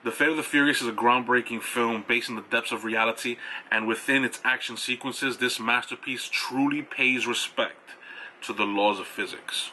The Fate of the Furious is a groundbreaking film based in the depths of reality, and within its action sequences, this masterpiece truly pays respect to the laws of physics.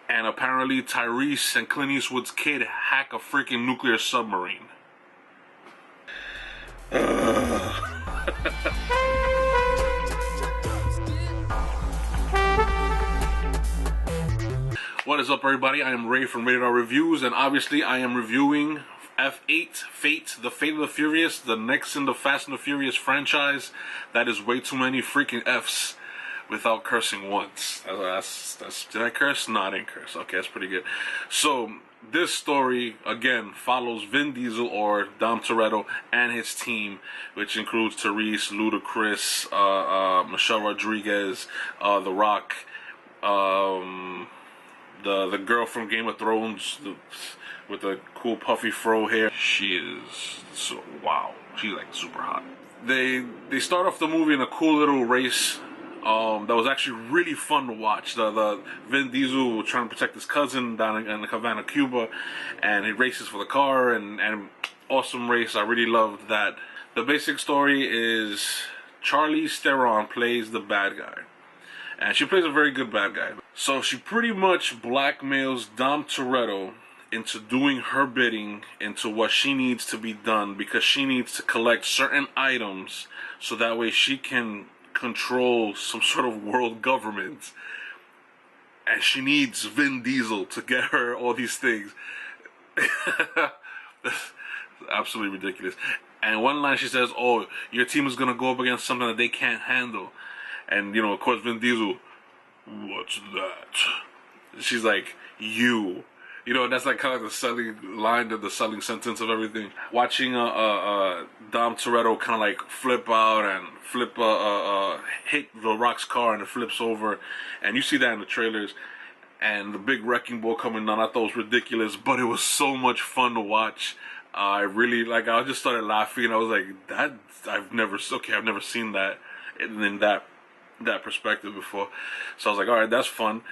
And apparently Tyrese and Clint Eastwood's kid hack a freaking nuclear submarine. What is up, everybody? I am Ray from Rated R Reviews, and obviously I am reviewing F8, Fate, The Fate of the Furious, the next in the Fast and the Furious franchise. That is way too many freaking F's without cursing once. Did I curse? No, I didn't curse. Okay, that's pretty good. So, this story, again, follows Vin Diesel, or Dom Toretto, and his team, which includes Tyrese, Ludacris, Michelle Rodriguez, The Rock, the girl from Game of Thrones with the cool puffy fro hair. She is so wow. She's like super hot. They start off the movie in a cool little race that was actually really fun to watch. The Vin Diesel trying to protect his cousin down in Havana, Cuba, and he races for the car, and awesome race. I really loved that. The basic story is Charlize Theron plays the bad guy, and she plays a very good bad guy. So she pretty much blackmails Dom Toretto into doing her bidding into what she needs to be done, because she needs to collect certain items so that way she can control some sort of world government. And she needs Vin Diesel to get her all these things. Absolutely ridiculous. And one line she says, "Oh, your team is gonna go up against something that they can't handle." And, you know, of course, Vin Diesel, "What's that?" She's like, "You." You know, that's like kind of the selling line, the selling sentence of everything. Watching Dom Toretto kind of like flip out and hit The Rock's car, and it flips over. And you see that in the trailers. And the big wrecking ball coming down, I thought it was ridiculous, but it was so much fun to watch. I just started laughing. I was like, I've never seen that in that perspective before. So I was like, all right, that's fun.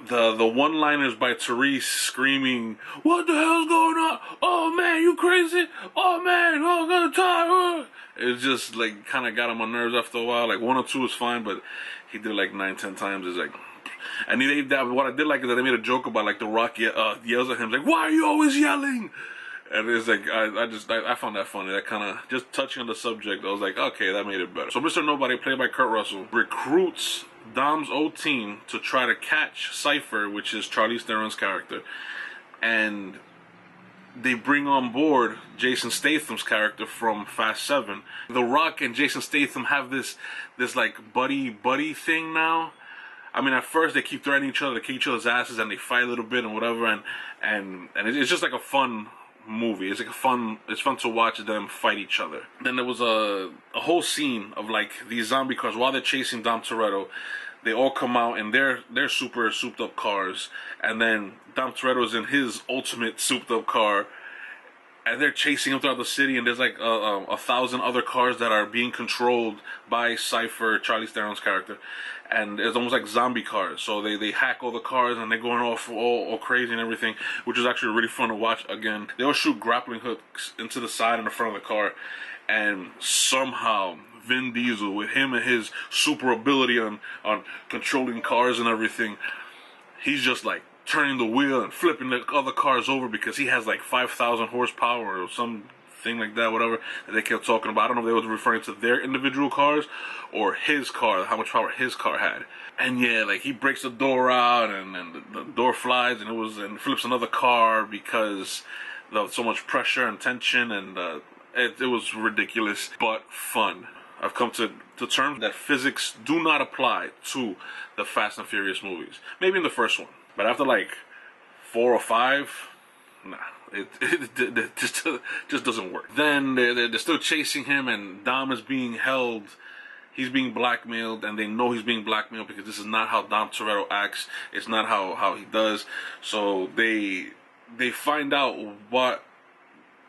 The one-liners by Tyrese screaming, "What the hell's going on? Oh man, you crazy? Oh man, oh, I'm gonna die." It just like kind of got on my nerves after a while. Like 1 or 2 was fine, but he did it like 9, 10 times. It's like, and what I did like is that they made a joke about like The Rock yells at him like, "Why are you always yelling?" And it's like, I found that funny. That kind of, just touching on the subject, I was like, okay, that made it better. So Mr. Nobody, played by Kurt Russell, recruits Dom's old team to try to catch Cypher, which is Charlize Theron's character. And they bring on board Jason Statham's character from Fast 7. The Rock and Jason Statham have this like buddy thing now. I mean, at first they keep threatening each other, they kick each other's asses, and they fight a little bit and whatever. And it's just like a fun movie. It's fun to watch them fight each other. Then there was a whole scene of like these zombie cars while they're chasing Dom Toretto. They all come out in their super souped up cars, and then Dom Toretto's in his ultimate souped up car, and they're chasing him throughout the city. And there's like 1,000 other cars that are being controlled by Cypher, Charlize Theron's character, and it's almost like zombie cars. So they hack all the cars, and they're going off all crazy and everything, which is actually really fun to watch. Again, they all shoot grappling hooks into the side and the front of the car, and somehow Vin Diesel, with him and his super ability on controlling cars and everything, he's just like turning the wheel and flipping the other cars over, because he has like 5,000 horsepower or something like that, whatever, that they kept talking about. I don't know if they were referring to their individual cars or his car, how much power his car had. And yeah, like he breaks the door out, and the door flies, and flips another car because of so much pressure and tension, and it was ridiculous but fun. I've come to terms that physics do not apply to the Fast and Furious movies. Maybe in the first one, but after like 4 or 5, nah, it just doesn't work. Then they're still chasing him, and Dom is being held. He's being blackmailed, and they know he's being blackmailed because this is not how Dom Toretto acts. It's not how he does. So they find out what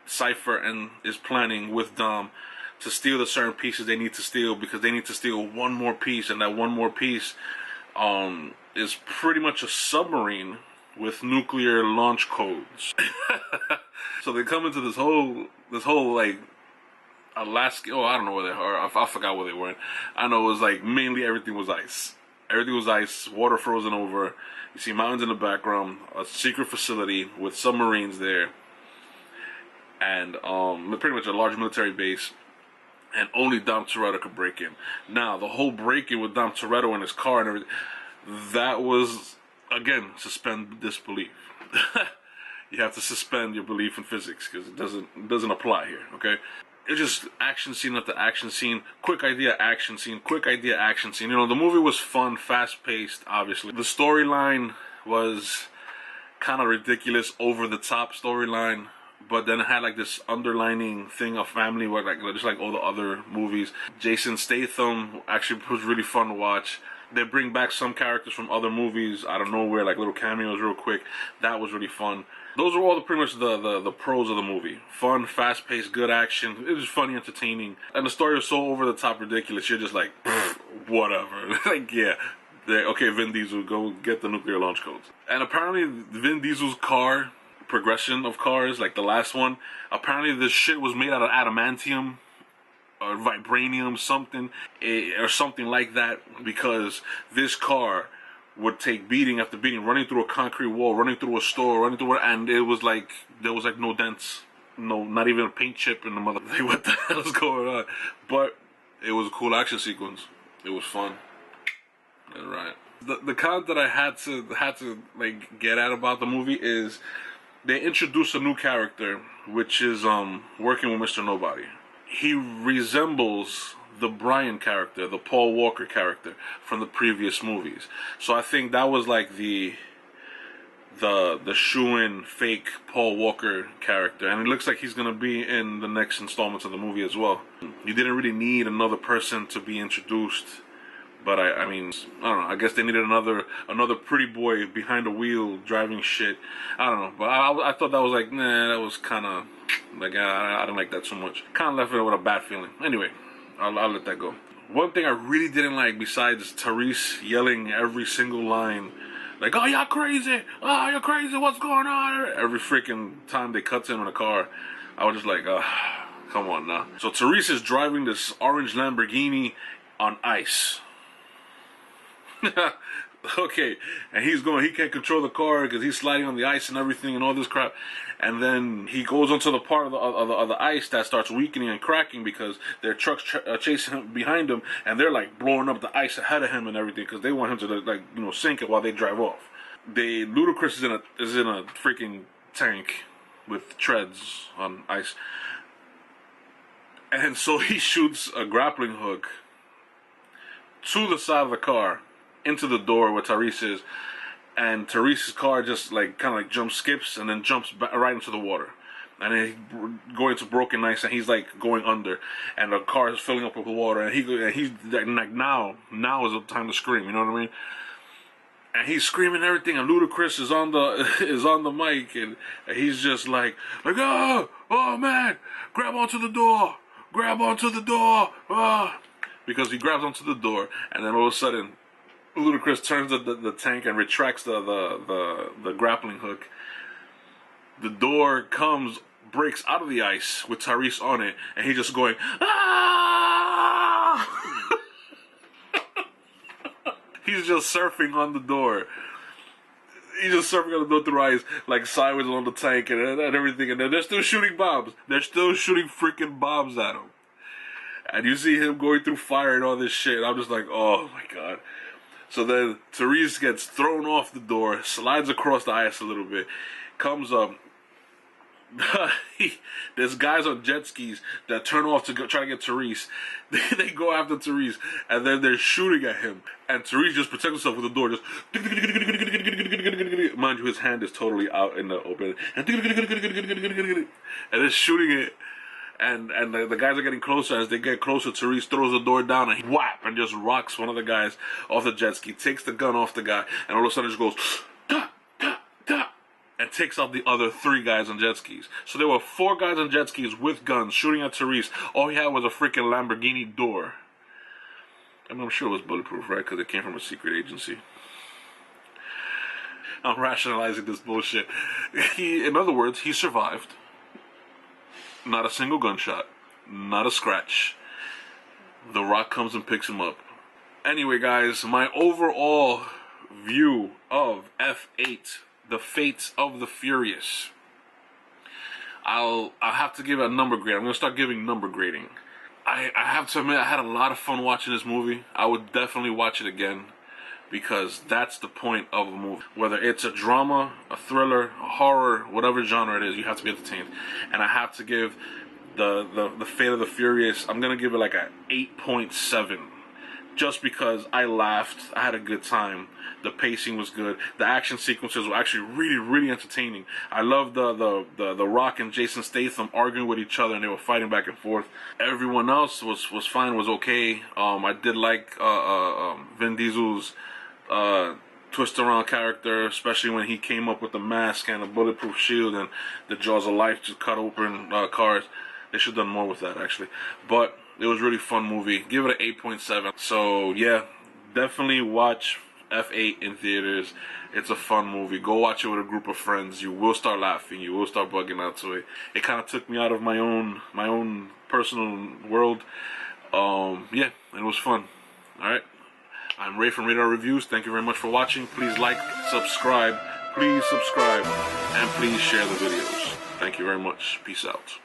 Cypher is planning with Dom to steal the certain pieces they need to steal, because they need to steal one more piece, and that one more piece is pretty much a submarine with nuclear launch codes. So they come into this whole like Alaska. Oh, I don't know where they are. I forgot where they were. I know it was like mainly everything was ice. Everything was ice. Water frozen over. You see mountains in the background. A secret facility with submarines there, and pretty much a large military base. And only Dom Toretto could break in. Now the whole break-in with Dom Toretto in his car and everything, that was again suspend disbelief. You have to suspend your belief in physics because it doesn't apply here. Okay. It's just action scene after action scene, quick idea action scene, quick idea action scene. You know, the movie was fun, fast-paced, obviously. The storyline was kind of ridiculous, over-the-top storyline, but then it had like this underlining thing of family, where like just like all the other movies. Jason Statham actually was really fun to watch. They bring back some characters from other movies out of nowhere, like little cameos real quick. That was really fun. Those are all pretty much the pros of the movie. Fun, fast-paced, good action. It was funny, entertaining. And the story was so over-the-top ridiculous, you're just like, whatever. Like, yeah. Okay, Vin Diesel, go get the nuclear launch codes. And apparently, Vin Diesel's car, progression of cars, like the last one, apparently this shit was made out of adamantium or vibranium, something like that, because this car would take beating after beating, running through a concrete wall, running through a store, and it was like there was like no dents, no, not even a paint chip in the mother. Like, what the hell is going on? But it was a cool action sequence. It was fun. All right. The comment that I had to like get at about the movie is they introduced a new character, which is working with Mr. Nobody. He resembles the Brian character, the Paul Walker character from the previous movies. So I think that was like the shoo-in fake Paul Walker character, and it looks like he's gonna be in the next installments of the movie as well. You didn't really need another person to be introduced, but I mean, I don't know. I guess they needed another pretty boy behind the wheel driving shit. I don't know, but I thought that was like, nah, that was kind of like I didn't like that so much. Kind of left it with a bad feeling. Anyway. I'll let that go. One thing I really didn't like, besides Tyrese yelling every single line, like, "Oh, y'all crazy! Oh, you're crazy! What's going on?" Every freaking time they cut to him in a car, I was just like, come on now. So Tyrese is driving this orange Lamborghini on ice. Okay, and he can't control the car because he's sliding on the ice and everything and all this crap. And then he goes onto the part of the ice that starts weakening and cracking because their trucks chasing him behind him, and they're like blowing up the ice ahead of him and everything because they want him to like sink it while they drive off. Ludacris is in a freaking tank with treads on ice, and so he shoots a grappling hook to the side of the car, into the door where Tyrese is, and Tyrese's car just like kind of like skips and then jumps right into the water, and then going to broken ice, and he's like going under, and the car is filling up with water, and he's like now is the time to scream, you know what I mean? And he's screaming and everything, and Ludacris is on the mic, and he's just like oh man, grab onto the door, because he grabs onto the door, and then all of a sudden Ludacris turns the tank and retracts the grappling hook. The door breaks out of the ice with Tyrese on it, and he's just going, ah! He's just surfing on the door. He's just surfing on the door through ice, like sideways on the tank and everything, and then they're still shooting bombs. They're still shooting freaking bombs at him. And you see him going through fire and all this shit. I'm just like, oh my god. So then Tyrese gets thrown off the door, slides across the ice a little bit, comes up. There's guys on jet skis that turn off to try to get Tyrese. They go after Tyrese, and then they're shooting at him. And Tyrese just protects himself with the door. Just mind you, his hand is totally out in the open, and they're shooting it. And the guys are getting closer. As they get closer, Tyrese throws the door down and whap, and just rocks one of the guys off the jet ski, takes the gun off the guy, and all of a sudden just goes, da, da, da, and takes out the other 3 guys on jet skis. So there were 4 guys on jet skis with guns shooting at Tyrese. All he had was a freaking Lamborghini door. I mean, I'm sure it was bulletproof, right? Because it came from a secret agency. I'm rationalizing this bullshit. In other words, he survived. Not a single gunshot. Not a scratch. The Rock comes and picks him up. Anyway, guys, my overall view of F8, The Fates of the Furious. I'll have to give it a number grade. I'm going to start giving number grading. I have to admit, I had a lot of fun watching this movie. I would definitely watch it again, because that's the point of a movie. Whether it's a drama, a thriller, a horror, whatever genre it is, you have to be entertained. And I have to give the Fate of the Furious, I'm going to give it like a 8.7. Just because I laughed, I had a good time. The pacing was good. The action sequences were actually really, really entertaining. I loved the Rock and Jason Statham arguing with each other, and they were fighting back and forth. Everyone else was fine, was okay. I did like Vin Diesel's twist around character, especially when he came up with the mask and a bulletproof shield and the jaws of life to cut open cars. They should have done more with that, actually. But it was a really fun movie. Give it an 8.7. So yeah, definitely watch F8 in theaters. It's a fun movie. Go watch it with a group of friends. You will start laughing. You will start bugging out to it. It kind of took me out of my own personal world. Yeah, it was fun. All right. I'm Ray from Radar Reviews. Thank you very much for watching. Please like, subscribe. Please subscribe, and please share the videos. Thank you very much. Peace out.